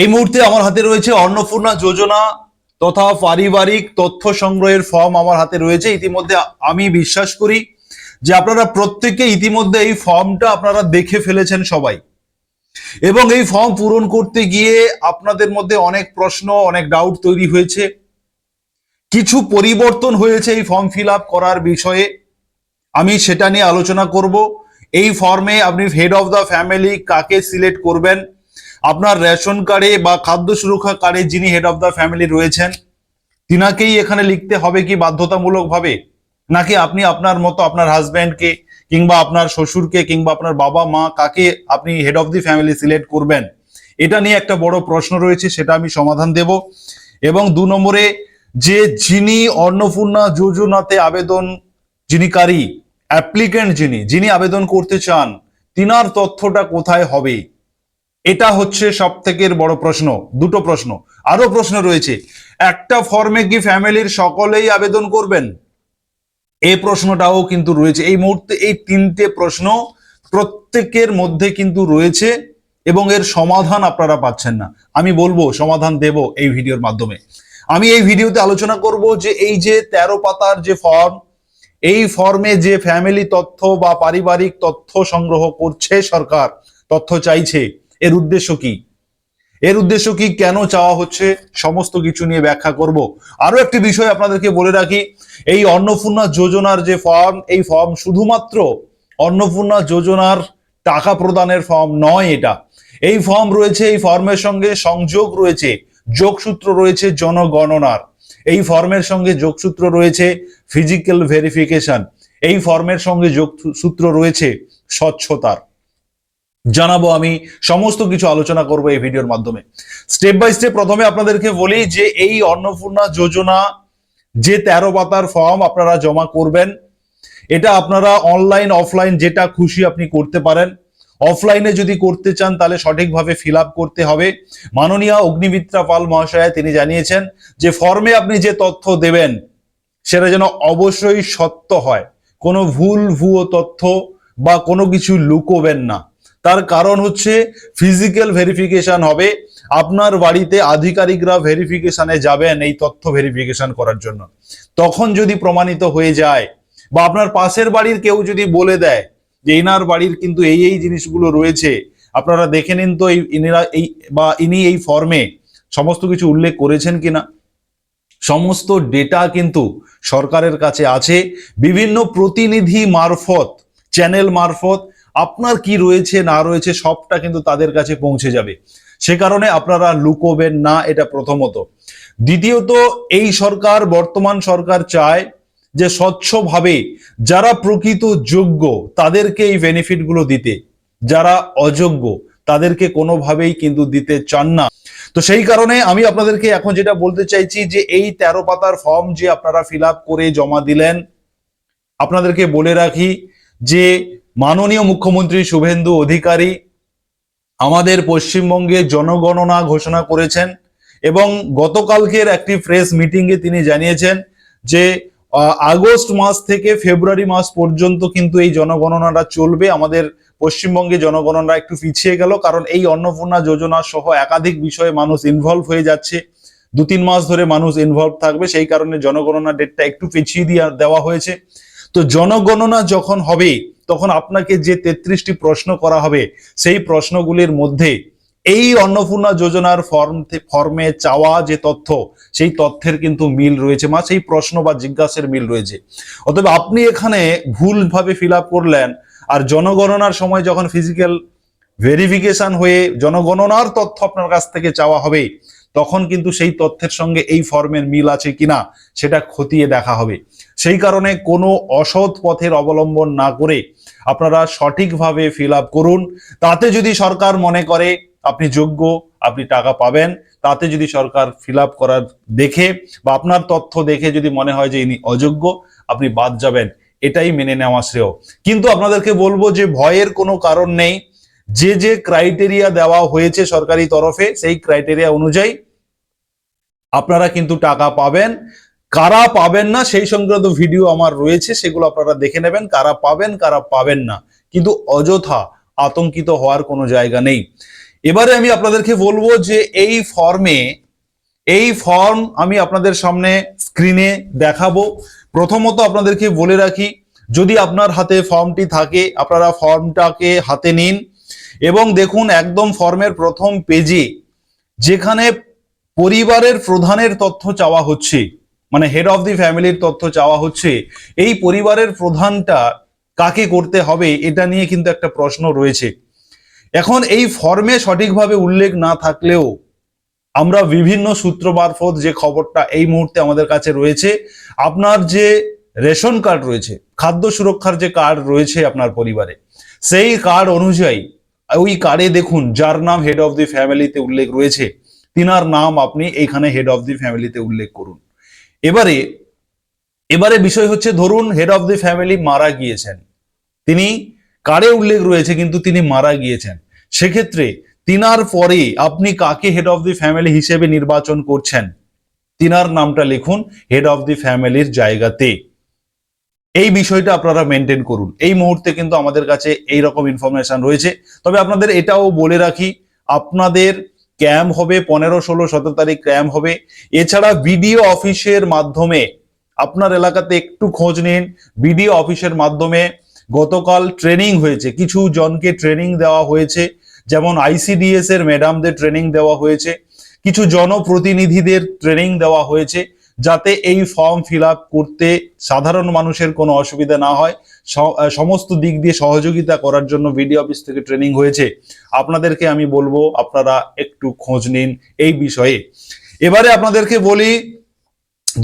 এই মুহূর্তে আমার হাতে রয়েছে অন্নপূর্ণা যোজনা তথা পারিবারিক তথ্য সংগ্রহের ফর্ম আমার হাতে রয়েছে। ইতিমধ্যে আমি বিশ্বাস করি যে আপনারা প্রত্যেকে ইতিমধ্যে এই ফর্মটা আপনারা দেখে ফেলেছেন সবাই, এবং এই ফর্ম পূরণ করতে গিয়ে আপনাদের মধ্যে অনেক প্রশ্ন, অনেক ডাউট তৈরি হয়েছে। কিছু পরিবর্তন হয়েছে এই ফর্ম ফিল আপ করার বিষয়ে, আমি সেটা নিয়ে আলোচনা করব। এই ফর্মে আপনি হেড অফ দ্য ফ্যামিলি কাকে সিলেক্ট করবেন, আপনার রেশন কার্ডে বা খাদ্য সুরক্ষা কার্ডে যিনি হেড অফ দ্য ফ্যামিলি রয়েছেন তিনাকেই এখানে লিখতে হবে কি বাধ্যতামূলকভাবে, নাকি আপনি আপনার মতো আপনার হাজব্যান্ডকে কিংবা আপনার শ্বশুরকে কিংবা আপনার বাবা মা কাকে আপনি head of the family select করবেন, এটা নিয়ে একটা বড় প্রশ্ন রয়েছে, সেটা আমি সমাধান দেব। এবং 2 নম্বরে যে যিনি অন্নপূর্ণা যোজনাতে আবেদন যিনিকারী অ্যাপ্লিকেন্ট যিনি যিনি আবেদন করতে চান তিনার তথ্যটা কোথায় হবে, এটা হচ্ছে সব থেকে বড় প্রশ্ন। দুটো প্রশ্ন, আরো প্রশ্ন রয়েছে। একটা ফর্মে কি ফ্যামিলির সকলেই আবেদন করবেন, এই প্রশ্নটাও কিন্তু রয়েছে। এই মুহূর্তে এই 3টে প্রশ্ন প্রত্যেকের মধ্যে কিন্তু রয়েছে এবং এর সমাধান আপনারা পাচ্ছেন না। আমি বলবো সমাধান দেব এই ভিডিওর মাধ্যমে। আমি এই ভিডিওতে আলোচনা করব যে এই যে 13 পাতার যে ফর্ম, এই ফর্মে যে ফ্যামিলি তথ্য বা পারিবারিক তথ্য সংগ্রহ করছে সরকার, তথ্য চাইছে, এর উদ্দেশ্য কি, এর উদ্দেশ্য কি, কেন চাওয়া হচ্ছে, সমস্ত কিছু নিয়ে ব্যাখ্যা করব। আরো একটি বিষয় আপনাদেরকে বলে রাখি, এই অন্নপূর্ণা যোজনার যে ফর্ম, এই ফর্ম শুধুমাত্র অন্নপূর্ণা যোজনার টাকা প্রদানের ফর্ম নয়। এটা এই ফর্ম রয়েছে, এই ফর্মের সঙ্গে সংযোগ রয়েছে, যোগসূত্র রয়েছে জনগণনার। এই ফর্মের সঙ্গে যোগসূত্র রয়েছে ফিজিক্যাল ভেরিফিকেশন। এই ফর্মের সঙ্গে যোগসূত্র রয়েছে স্বচ্ছতার। জানাবো আমি, সমস্ত কিছু আলোচনা করব এই ভিডিওর মাধ্যমে স্টেপ বাই স্টেপ। প্রথমে আপনাদেরকে বলি যে এই অন্নপূর্ণা যোজনা যে 13 পাতার ফর্ম আপনারা জমা করবেন, এটা আপনারা অনলাইন অফলাইন যেটা খুশি আপনি করতে পারেন। অফলাইনে যদি করতে চান তাহলে সঠিকভাবে ফিল আপ করতে হবে। মাননীয় অগ্নিমিত্রা পাল মহাশয়া তিনি জানিয়েছেন যে ফর্মে আপনি যে তথ্য দেবেন সেটা যেন অবশ্যই সত্য হয়, কোনো ভুয়ো তথ্য বা কোনো কিছু লুকোবেন না। তার কারণ হচ্ছে ফিজিক্যাল ভেরিফিকেশন হবে, আপনার বাড়িতে আধিকারিকরা ভেরিফিকেশনে যাবেন এই তথ্য ভেরিফিকেশন করার জন্য। তখন যদি প্রমাণিত হয়ে যায় বা আপনার পাশের বাড়ির কেউ যদি বলে দেয় যে ইনার বাড়ির কিন্তু এই জিনিসগুলো রয়েছে, আপনারা দেখে নিন তো ইনি এই ফর্মে সমস্ত কিছু উল্লেখ করেছেন কিনা। সমস্ত ডেটা কিন্তু সরকারের কাছে আছে, বিভিন্ন প্রতিনিধি মারফত, চ্যানেল মারফত আপনার কি রয়েছে না রয়েছে সবটা কিন্তু তাদের কাছে পৌঁছে যাবে। সে কারণে আপনারা লুকোবেন না, এটা প্রথমত। দ্বিতীয়ত, এই সরকার, বর্তমান সরকার চায় যে স্বচ্ছভাবে যারা প্রকৃত যোগ্য তাদেরকে এই বেনিফিট গুলো দিতে, যারা অযোগ্য তাদেরকে কোনোভাবেই কিন্তু দিতে চান না। তো সেই কারণে আমি আপনাদেরকে এখন যেটা বলতে চাইছি যে এই 13 পাতার ফর্ম যে আপনারা ফিল আপ করে জমা দিলেন, আপনাদেরকে বলে রাখি যে মাননীয় মুখ্যমন্ত্রী শুভেন্দু অধিকারী আমাদের পশ্চিমবঙ্গে জনগণনা ঘোষণা করেছেন এবং গতকালকের একটি প্রেস মিটিংয়ে তিনি জানিয়েছেন যে আগস্ট মাস থেকে ফেব্রুয়ারি মাস পর্যন্ত কিন্তু এই জনগণনাটা চলবে। আমাদের পশ্চিমবঙ্গে জনগণনা একটু পিছিয়ে গেল, কারণ এই অন্নপূর্ণা যোজনা সহ একাধিক বিষয়ে মানুষ ইনভলভ হয়ে যাচ্ছে, 2-3 মাস ধরে মানুষ ইনভলভ থাকবে, সেই কারণে জনগণনা ডেটটা একটু পিছিয়ে দেওয়া হয়েছে। তো জনগণনা যখন হবে তখন আপনাকে যে 33টি প্রশ্ন করা হবে, সেই প্রশ্নগুলির মধ্যে এই অন্নপূর্ণা যোজনার ফর্মে চাওয়া যে তথ্য, সেই তথ্যের কিন্তু মিল রয়েছে, সেই প্রশ্ন বা জিজ্ঞাসার মিল রয়েছে। অতএব আপনি এখানে ভুলভাবে ফিল আপ করলেন, আর জনগণনার সময় যখন ফিজিক্যাল ভেরিফিকেশন হয়ে জনগণনার তথ্য আপনার কাছ থেকে চাওয়া হবে, তখন কিন্তু সেই তথ্যের সঙ্গে এই ফর্মের মিল আছে কিনা সেটা খতিয়ে দেখা হবে। সেই কারণে কোনো অসৎ পথের অবলম্বন না করে আপনারা সঠিকভাবে ফিল আপ করুন। তাতে যদি সরকার মনে করে আপনি যোগ্য, আপনি টাকা পাবেন, তাতে যদি সরকার ফিল আপ করার দেখে বা আপনার তথ্য দেখে যদি মনে হয় যে ইনি অযোগ্য, আপনি বাদ যাবেন, এটাই মেনে নেওয়া শ্রেয়। কিন্তু আপনাদেরকে বলবো যে ভয়ের কোনো কারণ নেই, যে ক্রাইটেরিয়া দেওয়া হয়েছে সরকারি তরফে সেই ক্রাইটেরিয়া অনুযায়ী আপনারা কিন্তু টাকা পাবেন। কারা পাবেন না সেই সংক্রান্ত ভিডিও আমার রয়েছে, সেগুলো আপনারা দেখে নেবেন, কারা পাবেন কারা পাবেন না। কিন্তু অযথা আতঙ্কিত হওয়ার কোনো জায়গা নেই। এবারে আমি আপনাদেরকে বলবো যে এই ফর্ম আমি আপনাদের সামনে স্ক্রিনে দেখাবো। প্রথমত আপনাদেরকে বলে রাখি, যদি আপনার হাতে ফর্মটি থাকে আপনারা ফর্মটাকে হাতে নিন এবং দেখুন একদম ফর্মের প্রথম পেজে যেখানে পরিবারের প্রধানের তথ্য চাওয়া হচ্ছে, মানে হেড অফ দি ফ্যামিলির তথ্য চাওয়া হচ্ছে, এই পরিবারের প্রধানটা কাকে করতে হবে এটা নিয়ে কিন্তু একটা প্রশ্ন রয়েছে। এখন এই ফর্মে সঠিকভাবে উল্লেখ না থাকলেও আমরা বিভিন্ন সূত্র মারফত যে খবরটা এই মুহূর্তে আমাদের কাছে রয়েছে, আপনার যে রেশন কার্ড রয়েছে, খাদ্য সুরক্ষার যে কার্ড রয়েছে আপনার পরিবারে, সেই কার্ড অনুযায়ী ওই কার্ডে দেখুন যার নাম হেড অফ দি ফ্যামিলিতে উল্লেখ রয়েছে তিনার নাম আপনি এইখানে হেড অফ দি ফ্যামিলিতে উল্লেখ করুন। এবারে বিষয় হচ্ছে, ধরুন হেড অফ দি ফ্যামিলি মারা গিয়েছেন, তিনি কার্ডে উল্লেখ রয়েছে কিন্তু তিনি মারা গিয়েছেন, সেক্ষেত্রে তিনার পরে আপনি কাকে হেড অফ দি ফ্যামিলি হিসেবে নির্বাচন করছেন, তিনার নামটা লিখুন হেড অফ দি ফ্যামিলির জায়গাতে। এই বিষয়টা আপনারা মেনটেন করুন। এই মুহূর্তে কিন্তু আমাদের কাছে এই রকম ইনফরমেশন রয়েছে। তবে আপনাদের এটাও বলে রাখি, আপনাদের ক্যাম্প হবে 15, 16, 17 তারিখ ক্যাম্প হবে। এছাড়া বিডিও অফিসের মাধ্যমে আপনার এলাকাতে একটু খোঁজ নিন, বিডিও অফিসের মাধ্যমে গতকাল ট্রেনিং হয়েছে, কিছু জনকে ট্রেনিং দেওয়া হয়েছে, যেমন আইসিডিএস এর ম্যাডামদের ট্রেনিং দেওয়া হয়েছে, কিছু জনপ্রতিনিধিদের ট্রেনিং দেওয়া হয়েছে, যাতে এই ফর্ম ফিল আপ করতে সাধারণ মানুষের কোনো অসুবিধা না হয়, সমস্ত দিক দিয়ে সহযোগিতা করার জন্য বিডিও অফিস থেকে ট্রেনিং হয়েছে। আপনাদেরকে আমি বলবো আপনারা একটু খোঁজ নিন এই বিষয়ে। এবারে আপনাদেরকে বলি,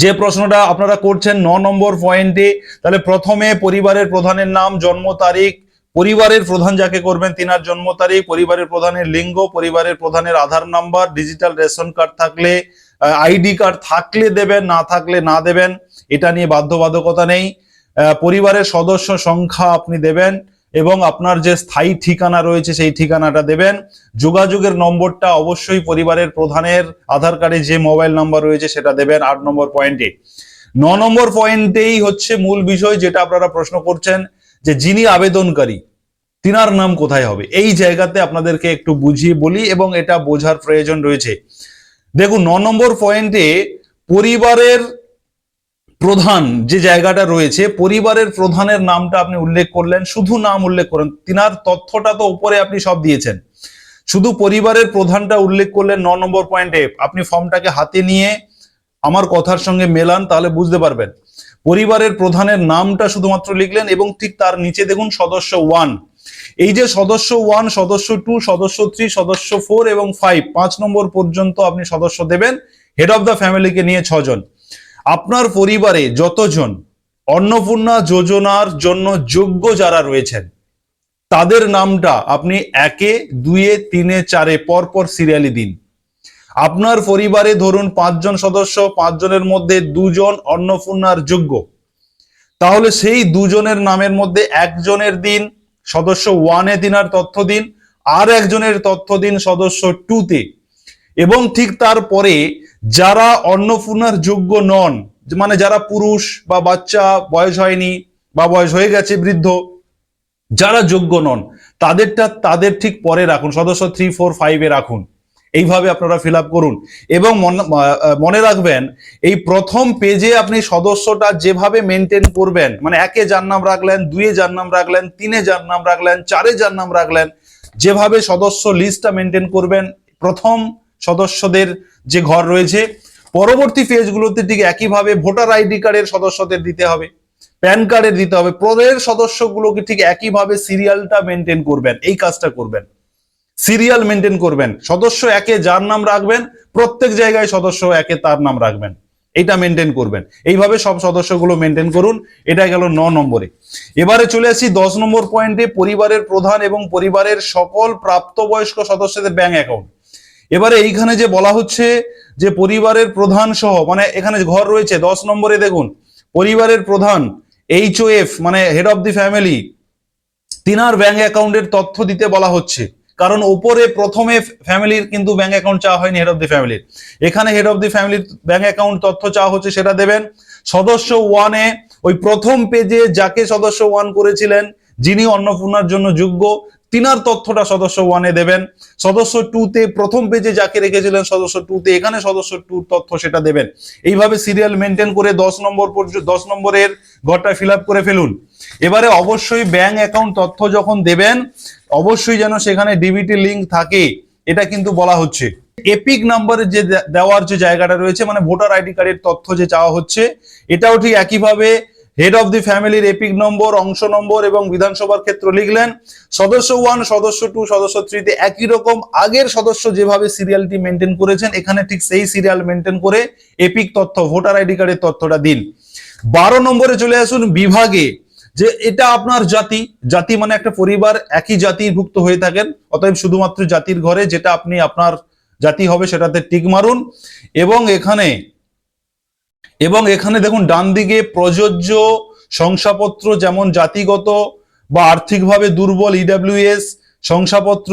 যে প্রশ্নটা আপনারা করছেন 9 নম্বর পয়েন্টে, তাহলে প্রথমে পরিবারের প্রধানের নাম, জন্ম তারিখ, পরিবারের প্রধান যাকে করবেন তিনার জন্ম তারিখ, পরিবারের প্রধানের লিঙ্গ, পরিবারের প্রধানের আধার নাম্বার, ডিজিটাল রেশন কার্ড থাকলে, আইডি কার্ড থাকলে দেবেন, না থাকলে না দেবেন, এটা নিয়ে বাধ্যবাধকতা নেই। পরিবারের সদস্য সংখ্যা আপনি দেবেন এবং আপনার যে স্থায়ী ঠিকানা রয়েছে সেই ঠিকানাটা দেবেন। যোগাযোগের নম্বরটা অবশ্যই পরিবারের প্রধানের আধার কার্ডে যে মোবাইল নাম্বার রয়েছে সেটা দেবেন 8 নম্বর পয়েন্টে। 9 নম্বর পয়েন্টেই হচ্ছে মূল বিষয়, যেটা আপনারা প্রশ্ন করছেন যে যিনি আবেদনকারী তিনার নাম কোথায় হবে। এই জায়গাতে আপনাদেরকে একটু বুঝিয়ে বলি এবং এটা বোঝার প্রয়োজন রয়েছে। দেখুন 9 নম্বর পয়েন্টে পরিবারের প্রধান যে জায়গাটা রয়েছে, পরিবারের প্রধানের নামটা আপনি উল্লেখ করলেন, শুধু নাম উল্লেখ করেন, তিনার তথ্যটা তো উপরে আপনি সব দিয়েছেন, শুধু পরিবারের প্রধানটা উল্লেখ করলেন 9 নম্বর পয়েন্টে। আপনি ফর্মটাকে হাতে নিয়ে আমার কথার সঙ্গে মেলান, তাহলে বুঝতে পারবেন। পরিবারের প্রধানের নামটা শুধুমাত্র লিখলেন এবং ঠিক তার নিচে দেখুন সদস্য 1, এই যে সদস্য 1, সদস্য 2, সদস্য 3, সদস্য 4 এবং 5 নম্বর পর্যন্ত আপনি সদস্য দেবেন। হেড অফ দ্য ফ্যামিলিকে নিয়ে 6 জন। আপনার পরিবারে যতজন অন্নপূর্ণা যোজনার জন্য যোগ্য যারা রয়েছেন তাদের নামটা আপনি 1, 2, 3, 4 পরপর সিরিয়ালি দিন। আপনার পরিবারে ধরুন 5 জন সদস্য, 5 জনের মধ্যে 2 জন অন্নপূর্ণার যোগ্য, তাহলে সেই 2 জনের নামের মধ্যে একজনের দিন সদস্য 1-এ তিনার তথ্য দিন, আর একজনের তথ্য দিন সদস্য 2-তে, এবং ঠিক তারপরে যারা অন্নপূর্ণার যোগ্য নন, মানে যারা পুরুষ বা বাচ্চা, বয়স হয়নি বা বয়স হয়ে গেছে, বৃদ্ধ, যারা যোগ্য নন তাদের ঠিক পরে রাখুন, সদস্য 3, 4, 5-এ রাখুন। এইভাবে আপনারা ফিল আপ করুন এবং মনে রাখবেন এই প্রথম পেজে আপনি সদস্যটা যেভাবে মেনটেন করবেন, মানে 1-এ যার নাম রাখলেন, 2-এ যার নাম রাখলেন, 3-এ যার নাম রাখলেন, 4-এ যার নাম রাখলেন, যেভাবে সদস্য লিস্টটা মেনটেন করবেন, প্রথম সদস্যদের যে ঘর রয়েছে, পরবর্তী পেজগুলোতে ঠিক একইভাবে ভোটার আইডি কার্ডের সদস্যদের দিতে হবে, প্যান কার্ডের দিতে হবে, পরের সদস্যগুলোকে ঠিক একইভাবে সিরিয়ালটা মেনটেন করবেন। এই কাজটা করবেন, সিরিয়াল মেনটেন করবেন। সদস্য 1-এ যার নাম রাখবেন প্রত্যেক জায়গায় সদস্য 1-এ তার নাম রাখবেন, এইটা মেনটেন করবেন। এইভাবে সব সদস্যগুলো মেনটেন করুন। এটা গেল 9 নম্বরে। এবারে চলে আসি 10 নম্বর পয়েন্টে, পরিবারের প্রধান এবং পরিবারের সকল প্রাপ্তবয়স্ক সদস্যদের ব্যাংক অ্যাকাউন্ট। এবারে এইখানে যে বলা হচ্ছে যে পরিবারের প্রধান সহ, মানে এখানে ঘর রয়েছে 10 নম্বরে দেখুন পরিবারের প্রধান HOF মানে হেড অফ দি ফ্যামিলি, তিনার ব্যাংক অ্যাকাউন্টের তথ্য দিতে বলা হচ্ছে, কারণ ওপরে প্রথমে ফ্যামিলির কিন্তু ব্যাংক অ্যাকাউন্ট চাওয়া হয়নি হেড অফ দি ফ্যামিলির, এখানে হেড অফ দি ফ্যামিলির ব্যাংক অ্যাকাউন্ট তথ্য চাওয়া হচ্ছে, সেটা দেবেন। সদস্য 1-এ ওই প্রথম পেজে যাকে সদস্য 1 করেছিলেন, যিনি অন্নপূর্ণার জন্য যোগ্য, তিনার তথ্যটা সদস্য 1-এ দেবেন। সদস্য 2-তে প্রথম পেজে যাকে রেখেছিলেন সদস্য 2-তে এখানে সদস্য 2 তথ্য সেটা দেবেন। এইভাবে সিরিয়াল মেনটেন করে 10 নম্বর পর্যন্ত 10 নম্বরের ঘরটা ফিল আপ করে ফেলুন। এবারে অবশ্যই ব্যাংক অ্যাকাউন্ট তথ্য যখন দেবেন অবশ্যই যেন সেখানে ডিবিটি লিংক থাকে, এটা কিন্তু বলা হচ্ছে। এপিক নাম্বারের যে দেওয়ার যে জায়গাটা রয়েছে মানে ভোটার আইডি কার্ডের তথ্য যে চাওয়া হচ্ছে, এটাও ঠিক একইভাবে হেড অফ দি ফ্যামিলির এপিক নম্বর, অংশ নম্বর এবং বিধানসভার ক্ষেত্র লিখলেন। সদস্য 1, সদস্য 2, সদস্য 3-তে একই রকম আগের সদস্য যেভাবে সিরিয়ালটি মেনটেন করেছেন এখানে ঠিক সেই সিরিয়াল মেনটেন করে এপিক তথ্য ভোটার আইডি কার্ডের তথ্যটা দিন। 12 নম্বরে চলে আসুন বিভাগে, যে এটা আপনার জাতি, জাতি মানে একটা পরিবার একই জাতিভুক্ত হয়ে থাকেন, অতএব শুধুমাত্র জাতির ঘরে যেটা আপনি আপনার জাতি হবে সেটাতে টিক মারুন। এবং এখানে দেখুন ডান দিকে প্রযোজ্য শংসাপত্র যেমন জাতিগত বা আর্থিকভাবে দুর্বল ইডব্লিউএস শংসাপত্র,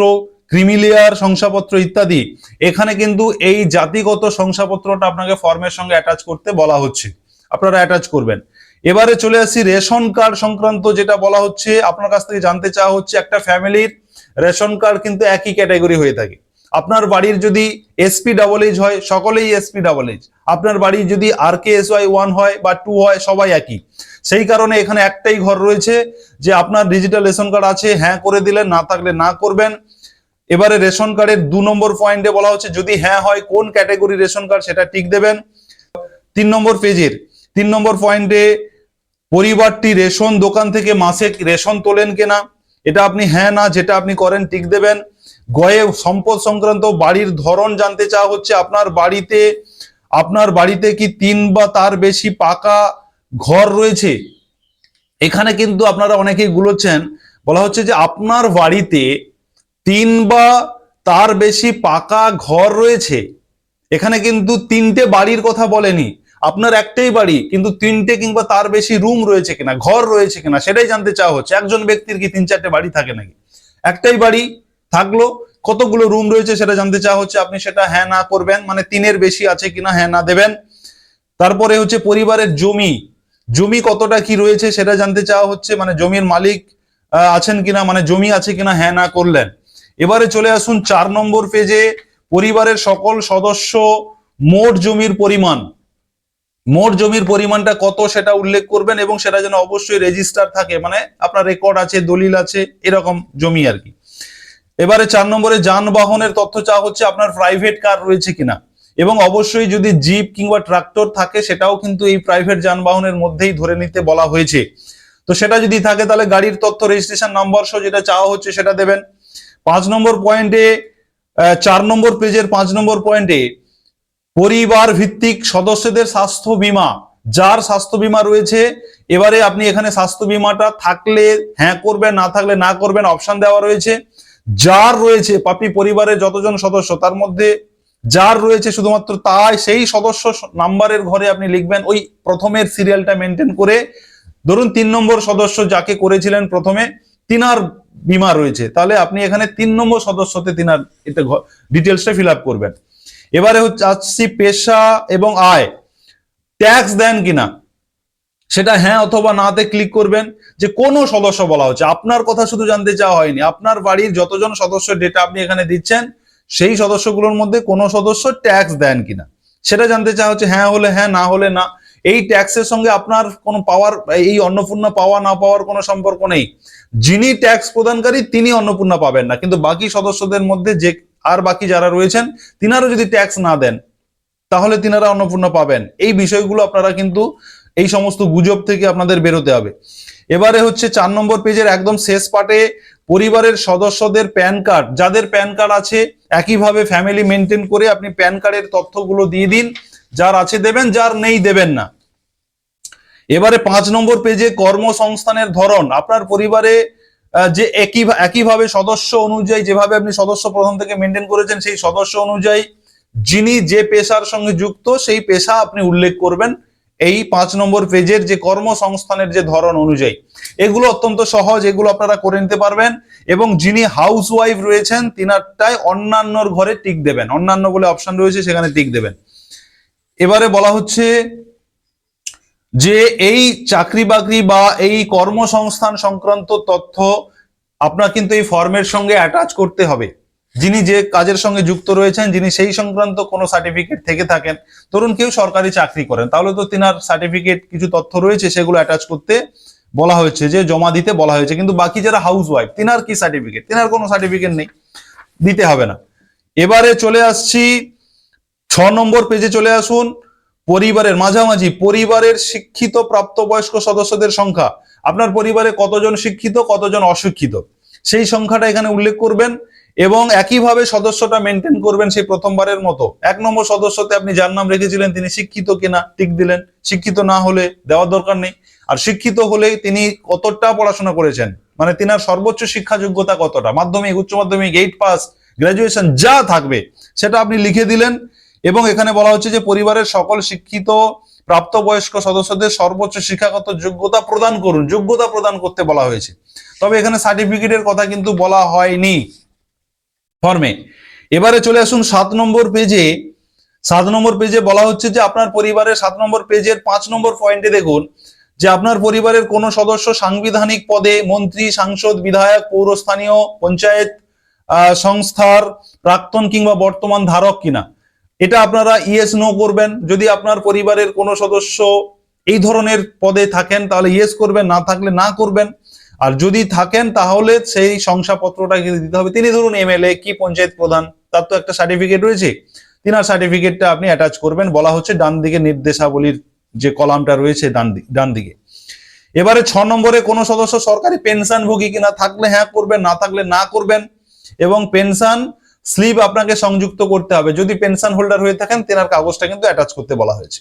ক্রিমিলিয়ার শংসাপত্র ইত্যাদি, এখানে কিন্তু এই জাতিগত শংসাপত্রটা আপনাকে ফর্মের সঙ্গে অ্যাটাচ করতে বলা হচ্ছে, আপনারা অ্যাটাচ করবেন। এবারে চলে আসি রেশন কার্ড সংক্রান্ত যেটা বলা হচ্ছে, আপনার কাছ থেকে জানতে চাওয়া হচ্ছে একটা ফ্যামিলির রেশন কার্ড কিন্তু একই ক্যাটাগরি হয়ে থাকে। আপনার বাড়ির যদি এসপি ডাবল এইচ হয় সকলেই এসপি ডাবল এইচ, আপনার বাড়ি যদি RKSY 1 হয় বা 2 হয় সবাই একই। সেই কারণে এখানে একটাই ঘর রয়েছে যে আপনার ডিজিটাল রেশন কার্ড আছে হ্যাঁ করে দিলেন, না থাকলে না করবেন। এবারে রেশন কার্ডের 2 নম্বর পয়েন্টে বলা হচ্ছে যদি হ্যাঁ হয় কোন ক্যাটাগরি রেশন কার্ড সেটা টিক দেবেন। 3 নম্বর পেজের 3 নম্বর পয়েন্টে পরিবারটি রেশন দোকান থেকে মাসে রেশন তোলেন কিনা, এটা আপনি হ্যাঁ না যেটা আপনি করেন টিক দেবেন। গয়ে সম্পদ সংক্রান্ত বাড়ির ধরন জানতে চাওয়া হচ্ছে, আপনার বাড়িতে কি 3 বা তার বেশি পাকা ঘর রয়েছে। এখানে কিন্তু আপনারা অনেকেই গুলোচ্ছেন, বলা হচ্ছে যে আপনার বাড়িতে 3 বা তার বেশি পাকা ঘর রয়েছে। এখানে কিন্তু 3টে বাড়ির কথা বলেনি, আপনার একটাই বাড়ি কিন্তু 3টে কিংবা তার বেশি রুম রয়েছে কিনা, ঘর রয়েছে কিনা সেটাই জানতে চাওয়া হচ্ছে। একজন ব্যক্তির কি 3-4টে বাড়ি থাকে নাকি? একটাই বাড়ি থাকলো, কতগুলো রুম রয়েছে সেটা জানতে চাওয়া হচ্ছে, আপনি সেটা হ্যাঁ না করবেন, মানে 3-এর বেশি আছে কিনা হ্যাঁ না দেবেন। তারপরে হচ্ছে পরিবারের জমি কতটা কি রয়েছে সেটা জানতে চাওয়া হচ্ছে, মানে জমির মালিক আছেন কিনা, মানে জমি আছে কিনা হ্যাঁ না করলেন। এবারে চলে আসুন 4 নম্বর পেজে পরিবারের সকল সদস্য মোট জমির পরিমাণটা কত সেটা উল্লেখ করবেন এবং সেটা যেন অবশ্যই রেজিস্টার থাকে, মানে আপনার রেকর্ড আছে, দলিল আছে, এরকম জমি আর কি। এবারে 4 নম্বরে যানবাহনের তথ্য চাওয়া হচ্ছে, আপনার প্রাইভেট কার রয়েছে কিনা, এবং অবশ্যই যদি জিপ কিংবা ট্রাক্টর থাকে সেটাও কিন্তু এই প্রাইভেট যানবাহনের মধ্যেই ধরে নিতে বলা হয়েছে। তো সেটা যদি থাকে তাহলে গাড়ির তথ্য রেজিস্ট্রেশন নাম্বার সহ যেটা চাওয়া হচ্ছে সেটা দেবেন। 5 নম্বর পয়েন্টে 4 নম্বর পেজের 5 নম্বর পয়েন্টে পরিবার ভিত্তিক সদস্যদের স্বাস্থ্য বীমা, যার স্বাস্থ্য বীমা রয়েছে, এবারে আপনি এখানে স্বাস্থ্য বীমাটা থাকলে হ্যাঁ করবেন, না থাকলে না করবেন, অপশন দেওয়া রয়েছে। যার রয়েছে পাপি পরিবারের যতজন সদস্য তার মধ্যে যার রয়েছে শুধুমাত্র তাই সেই সদস্য নাম্বারের ঘরে আপনি লিখবেন ওই প্রথমের সিরিয়ালটা মেনটেন করে। ধরুন 3 নম্বর সদস্য যাকে করেছিলেন প্রথমে তিনার বীমা রয়েছে, তাহলে আপনি এখানে 3 নম্বর সদস্যতে তিনার এটা ডিটেলসটা ফিল আপ করবেন। এবারে হচ্ছে আসছি পেশা এবং আয়, ট্যাক্স দেন কিনা সেটা হ্যাঁ অথবা নাতে ক্লিক করবেন। যে কোনো সদস্য বলা হচ্ছে, আপনার কথা শুধু জানতে চাওয়া হয়নি, আপনার বাড়ির যতজন সদস্যের ডেটা আপনি এখানে দিচ্ছেন সেই সদস্যগুলোর মধ্যে কোনো সদস্য ট্যাক্স দেন কিনা সেটা জানতে চাওয়া হচ্ছে, হ্যাঁ হলে হ্যাঁ, না হলে না। এই ট্যাক্সের সঙ্গে আপনার কোনো পাওয়ার, এই অন্নপূর্ণা পাওয়া না পাওয়ার কোনো সম্পর্ক নেই। যিনি ট্যাক্স প্রদানকারী তিনি অন্নপূর্ণা পাবেন না, কিন্তু বাকি সদস্যদের মধ্যে যে আর বাকি যারা রয়েছেন তিনারও যদি ট্যাক্স না দেন তাহলে তিনারা অন্নপূর্ণা পাবেন। এই বিষয়গুলো আপনারা কিন্তু এই সমস্ত গুজব থেকে আপনাদের বেরোতে হবে। এবারে হচ্ছে 4 নম্বর পেজের একদম শেষ পার্টে পরিবারের সদস্যদের প্যান কার্ড, যাদের প্যান কার্ড আছে একইভাবে ফ্যামিলি মেনটেন করে আপনি প্যান কার্ডের তথ্যগুলো দিয়ে দিন, যার আছে দেবেন, যার নেই দেবেন না। এবারে 5 নম্বর পেজে কর্মসংস্থানের ধরন, আপনার পরিবারে যে একইভাবে সদস্য অনুযায়ী যেভাবে আপনি সদস্য প্রথম থেকে মেনটেন করেছেন সেই সদস্য অনুযায়ী যিনি যে পেশার সঙ্গে যুক্ত সেই পেশা আপনি উল্লেখ করবেন এই 5 নম্বর পেজের যে কর্মসংস্থানের যে ধরন অনুযায়ী। এগুলো অত্যন্ত সহজ, এগুলো আপনারা করে নিতে পারবেন। এবং যিনি হাউস ওয়াইফ রয়েছেন তিনারটায় অন্যান্যর ঘরে টিক দেবেন, অন্যান্য বলে অপশন রয়েছে সেখানে টিক দেবেন। এবারে বলা হচ্ছে যে এই চাকরি বাকরি বা এই কর্মসংস্থান সংক্রান্ত তথ্য আপনার কিন্তু এই ফর্মের সঙ্গে অ্যাটাচ করতে হবে। যিনি যে কাজের সঙ্গে যুক্ত রয়েছেন, যিনি সেই সংক্রান্ত কোনো সার্টিফিকেট থেকে থাকেন, ধরুন কেউ সরকারি চাকরি করেন, তাহলে তো তিনার সার্টিফিকেট কিছু তথ্য রয়েছে, সেগুলো অ্যাটাচ করতে বলা হয়েছে, যে জমা দিতে বলা হয়েছে। কিন্তু বাকি যারা হাউস ওয়াইফ, তিনার কি সার্টিফিকেট? তিনার কোনো সার্টিফিকেট নেই, দিতে হবে না। এবারে চলে আসছি 6 নম্বর পেজে, চলে আসুন। পরিবারের মাঝামাঝি পরিবারের শিক্ষিত প্রাপ্তবয়স্ক সদস্যদের সংখ্যা, আপনার পরিবারে কতজন শিক্ষিত, কতজন অশিক্ষিত, সেই সংখ্যাটা এখানে উল্লেখ করবেন এবং একইভাবে সদস্যটা মেনটেন করবেন সেই প্রথমবারের মতো। 1 নম্বর সদস্যতে আপনি যার নাম রেখেছিলেন তিনি শিক্ষিত কিনা টিক দিলেন, শিক্ষিত না হলে দেওয়ার দরকার নেই। আর শিক্ষিত হলে তিনি কতটা পড়াশোনা করেছেন, মানে তিনার সর্বোচ্চ শিক্ষা যোগ্যতা কতটা, মাধ্যমিক, উচ্চ মাধ্যমিক, 8 পাস, গ্রাজুয়েশন যা থাকবে সেটা আপনি লিখে দিলেন। এবং এখানে বলা হচ্ছে যে পরিবারের সকল শিক্ষিত প্রাপ্তবয়স্ক সদস্যদের সর্বোচ্চ শিক্ষাগত যোগ্যতা প্রদান করুন, যোগ্যতা প্রদান করতে বলা হয়েছে। তবে এখানে সার্টিফিকেটের কথা কিন্তু বলা হয়নি ফর্মে। এবারে চলে আসুন 7 নম্বর পেজে। 7 নম্বর পেজে বলা হচ্ছে যে আপনার পরিবারের 7 নম্বর পেজের 5 নম্বর পয়েন্টে দেখুন যে আপনার পরিবারের কোন সদস্য সাংবিধানিক পদে মন্ত্রী, সাংসদ, বিধায়ক, পৌরস্থানীয় পঞ্চায়েত সংস্থার প্রাক্তন কিংবা বর্তমান ধারক কিনা, এটা আপনারা ইয়েস নো করবেন। যদি আপনার পরিবারের কোনো সদস্য এই ধরনের পদে থাকেন তাহলে ইয়েস করবেন, না থাকলে না করবেন। আর যদি থাকেন তাহলে সেই শংসাপত্রটা দিতে হবে। তিনি ধরুন এমএলএ কি পঞ্চায়েত প্রধান, তার তো একটা সার্টিফিকেট রয়েছে, তিনার সার্টিফিকেটটা আপনি অ্যাটাচ করবেন, বলা হচ্ছে ডান দিকে নির্দেশাবলীর যে কলামটা রয়েছে ডান দিকে। এবারে 6 নম্বরে কোন সদস্য সরকারি পেনশনভোগী কিনা, থাকলে হ্যাঁ করবেন, না থাকলে না করবেন। এবং পেনশন স্লিপ আপনাকে সংযুক্ত করতে হবে, যদি পেনশন হোল্ডার হয়ে থাকেন তেনার কাগজটা কিন্তু অ্যাটাচ করতে বলা হয়েছে।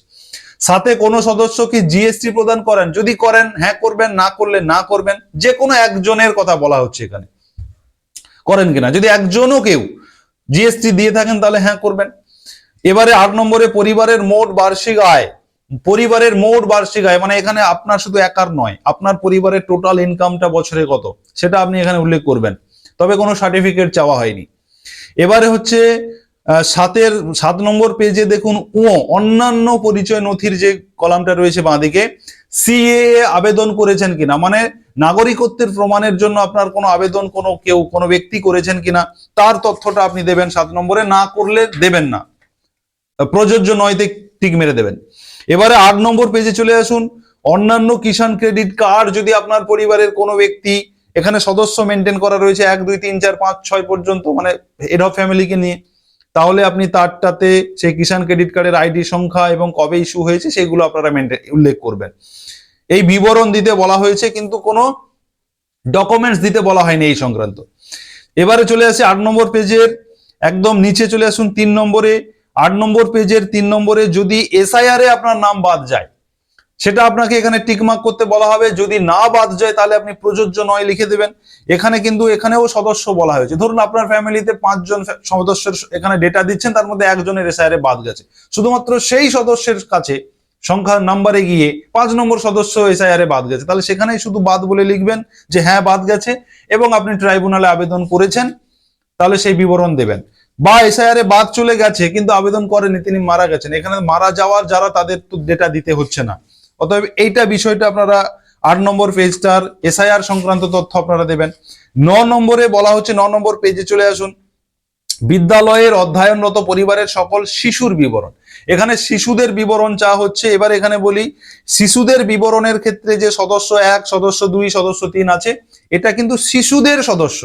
সাথে কোন সদস্য কি জিএসটি প্রদান করেন, যদি করেন হ্যাঁ করবেন, না করলে না করবেন। যে কোনো একজনের কথা বলা হচ্ছে এখানে, করেন কিনা, যদি একজনও কেউ জিএসটি দিয়ে থাকেন তাহলে হ্যাঁ করবেন। এবারে 8 নম্বরে পরিবারের মোট বার্ষিক আয়, পরিবারের মোট বার্ষিক আয় মানে এখানে আপনার শুধু একার নয়, আপনার পরিবারের টোটাল ইনকামটা বছরে কত সেটা আপনি এখানে উল্লেখ করবেন। তবে কোনো সার্টিফিকেট চাওয়া হয়নি। এবারে হচ্ছে 7 নম্বর পেজে দেখুন অন্যান্য পরিচয় নথির যে কলামটা রয়েছে বাঁদিকে, সিএএ আবেদন করেছেন কিনা, মানে নাগরিকত্বের প্রমাণের জন্য আপনার কোনো আবেদন কোনো ব্যক্তি করেছেন কিনা তার তথ্যটা আপনি দেবেন 7 নম্বরে, না করলে দেবেন না, প্রযোজ্য নয়তে টিক মেরে দেবেন। এবারে 8 নম্বর পেজে চলে আসুন। অন্যান্য কিষাণ ক্রেডিট কার্ড যদি আপনার পরিবারের কোনো ব্যক্তি, এখানে সদস্য মেনটেন করা রয়েছে 1 2 3 4 5 6 পর্যন্ত, মানে হেড অফ ফ্যামিলিকে নিয়ে, তাহলে আপনি তারটাতে সেই কিষাণ ক্রেডিট কার্ডের আইডি সংখ্যা এবং কবে ইস্যু হয়েছে সেগুলো আপনারা উল্লেখ করবেন। এই বিবরণ দিতে বলা হয়েছে, কিন্তু কোনো ডকুমেন্টস দিতে বলা হয়নি এই সংক্রান্ত। এবারে চলে আসে 8 নম্বর পেজের একদম নিচে চলে আসুন 3 নম্বরে। 8 নম্বর পেজের 3 নম্বরে যদি এসআইআর এ আপনার নাম বাদ যায় সেটা আপনাকে এখানে টিকমার্ক করতে বলা হবে, যদি না বাদ যায় তাহলে আপনি প্রযোজ্য নয় লিখে দেবেন। এখানে কিন্তু এখানেও সদস্য বলা হয়েছে, ধরুন আপনার ফ্যামিলিতে 5 জন সদস্যের এখানে ডেটা দিচ্ছেন, তার মধ্যে একজনের এসআইআর এ বাদ গেছে, শুধুমাত্র সেই সদস্যের কাছে সংখ্যা নাম্বারে গিয়ে 5 নম্বর সদস্য এসআইআর এ বাদ গেছে, তাহলে সেখানেই শুধু বাদ বলে লিখবেন যে হ্যাঁ বাদ গেছে এবং আপনি ট্রাইব্যুনালে আবেদন করেছেন, তাহলে সেই বিবরণ দেবেন। বা এসআইআর এ বাদ চলে গেছে কিন্তু আবেদন করেনি, তিনি মারা গেছেন, এখানে মারা যাওয়ার যারা তাদের তো ডেটা দিতে হচ্ছে না। অতএব এইটা বিষয়টা আপনারা 8 নম্বর পেজটার এসআইআর সংক্রান্ত তথ্য আপনারা দেবেন। 9 নম্বরে বলা হচ্ছে, 9 নম্বর পেজে চলে আসুন, বিদ্যালয়ের অধ্যয়নরত পরিবারের সকল শিশুর বিবরণ। এখানে শিশুদের বিবরণ চাওয়া হচ্ছে। এবার এখানে বলি, শিশুদের বিবরণের ক্ষেত্রে যে সদস্য 1, সদস্য 2, সদস্য 3 আছে, এটা কিন্তু শিশুদের সদস্য।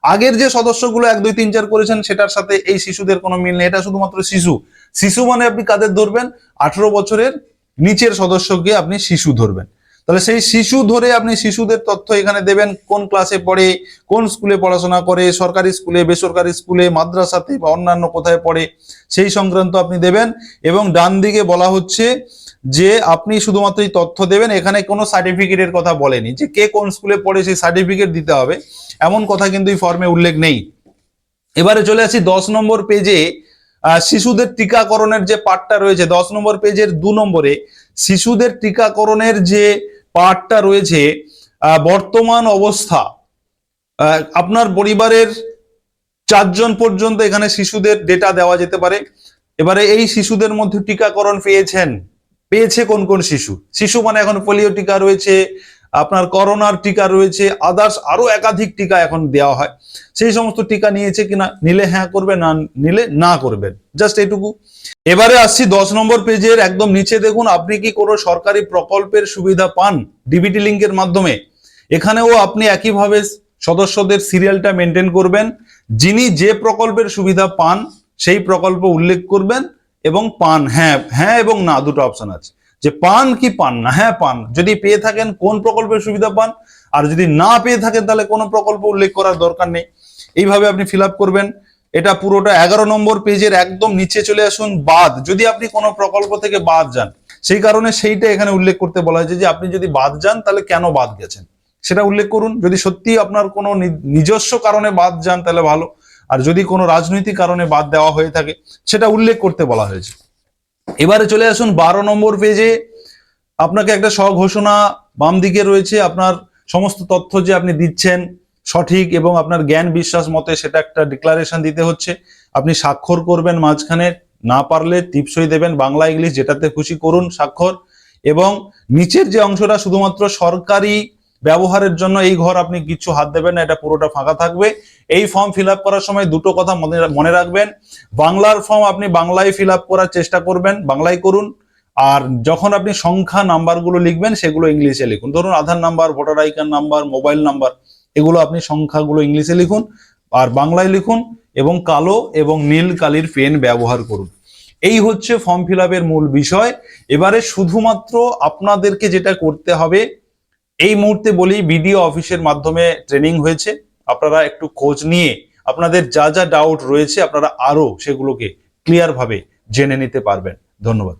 আগের যে সদস্যগুলো 1 2 3 4 করেছেন সেটার সাথে এই শিশুদের কোনো মিল নেই, এটা শুধুমাত্র শিশু। শিশু মানে আপনি কাদের ধরবেন, 18 বছরের নিচের সদস্যকে আপনি শিশু ধরবেন। তাহলে সেই শিশু ধরে আপনি শিশুদের তথ্য এখানে দেবেন, কোন ক্লাসে পড়ে, কোন স্কুলে পড়াশোনা করে, সরকারি স্কুলে, বেসরকারি স্কুলে, মাদ্রাসাতে বা অন্যান্য কোথায় পড়ে, সেই সংক্রান্ত আপনি দেবেন। এবং ডান দিকে বলা হচ্ছে যে আপনি শুধুমাত্র এই তথ্য দেবেন, এখানে কোনো সার্টিফিকেটের কথা বলেনি যে কে কোন স্কুলে পড়ে সেই সার্টিফিকেট দিতে হবে, এমন কথা কিন্তু এই ফর্মে উল্লেখ নেই। এবারে চলে আসি 10 নম্বর পেজে, শিশুদের টিকাকরণের যে পার্টটা রয়েছে 10 নম্বর পেজের 2 নম্বরে, শিশুদের টিকাকরণের যে পার্টটা রয়েছে, বর্তমান অবস্থা, আপনার পরিবারের 4 জন পর্যন্ত এখানে শিশুদের ডেটা দেওয়া যেতে পারে। এবারে এই শিশুদের মধ্যে টিকাকরণ পেয়েছে কোন কোন শিশু, শিশু মানে এখন পোলিও টিকা রয়েছে, আপনার করোনার টিকা রয়েছে, আদার্স আরো একাধিক টিকা এখন দেওয়া হয়। সেই সমস্ত টিকা নিয়েছে কিনা, নিলে হ্যাঁ করবেন, না নিলে না করবেন, জাস্ট এইটুকু। এবারে আসছি 10 নম্বর পেজের একদম নিচে, দেখুন আপনি কি কোনো সরকারি প্রকল্পের সুবিধা পান ডিবিটি লিঙ্কের মাধ্যমে। এখানেও আপনি একইভাবে সদস্যদের সিরিয়ালটা মেনটেন করবেন, যিনি যে প্রকল্পের সুবিধা পান সেই প্রকল্প উল্লেখ করবেন এবং পান, হ্যাঁ হ্যাঁ এবং না দুটো অপশন আছে, যে পান কি পান না। হ্যাঁ পান, যদি পেয়ে থাকেন কোন প্রকল্পের সুবিধা পান, আর যদি না পেয়ে থাকেন তাহলে কোনো প্রকল্প উল্লেখ করার দরকার নেই। এইভাবে আপনি ফিল আপ করবেন। এটা পুরোটা 11 নম্বর পেজের একদম নিচে চলে আসুন, বাদ, যদি আপনি কোনো প্রকল্প থেকে বাদ যান, সেই কারণে সেইটা এখানে উল্লেখ করতে বলা হয়েছে, যে আপনি যদি বাদ যান তাহলে কেন বাদ গেছেন সেটা উল্লেখ করুন। যদি সত্যি আপনার কোনো নিজস্ব কারণে বাদ যান তাহলে ভালো, আর যদি কোনো রাজনৈতিক কারণে বাদ দেওয়া হয়ে থাকে সেটা উল্লেখ করতে বলা হয়েছে। এবারে চলে আসুন 12 নম্বর পেজে, আপনাকে একটা স্বঘোষণা বাম দিকে রয়েছে, আপনার সমস্ত তথ্য যে আপনি দিচ্ছেন সঠিক এবং আপনার জ্ঞান বিশ্বাস মতে সেটা একটা ডিক্লারেশন দিতে হচ্ছে। আপনি স্বাক্ষর করবেন মাঝখানে, না পারলে টিপসই দেবেন, বাংলা ইংলিশ যেটাতে খুশি করুন স্বাক্ষর। এবং নিচের যে অংশটা শুধুমাত্র সরকারি ব্যবহারের জন্য, এই ঘর আপনি কিছু হাত দেবেন না, এটা পুরোটা ফাঁকা থাকবে। এই ফর্ম ফিল আপ করার সময় দুটো কথা মনে রাখবেন, বাংলার ফর্ম আপনি বাংলায় ফিল আপ করার চেষ্টা করবেন, বাংলায় করুন। আর যখন আপনি সংখ্যা নাম্বারগুলো লিখবেন সেগুলো ইংলিশে লিখুন। ধরুন Aadhaar number, voter I card number, mobile number, এগুলো আপনি সংখ্যাগুলো ইংলিশে লিখুন আর বাংলায় লিখুন, এবং কালো এবং নীল কালির পেন ব্যবহার করুন। এই হচ্ছে ফর্ম ফিল আপের মূল বিষয়। এবারে শুধুমাত্র আপনাদেরকে যেটা করতে হবে, এই মুহূর্তে বলি বিডিও অফিসের মাধ্যমে ট্রেনিং হয়েছে, আপনারা একটু খোঁজ নিয়ে আপনাদের যা যা ডাউট রয়েছে আপনারা আরো সেগুলোকে ক্লিয়ার ভাবে জেনে নিতে পারবেন। ধন্যবাদ।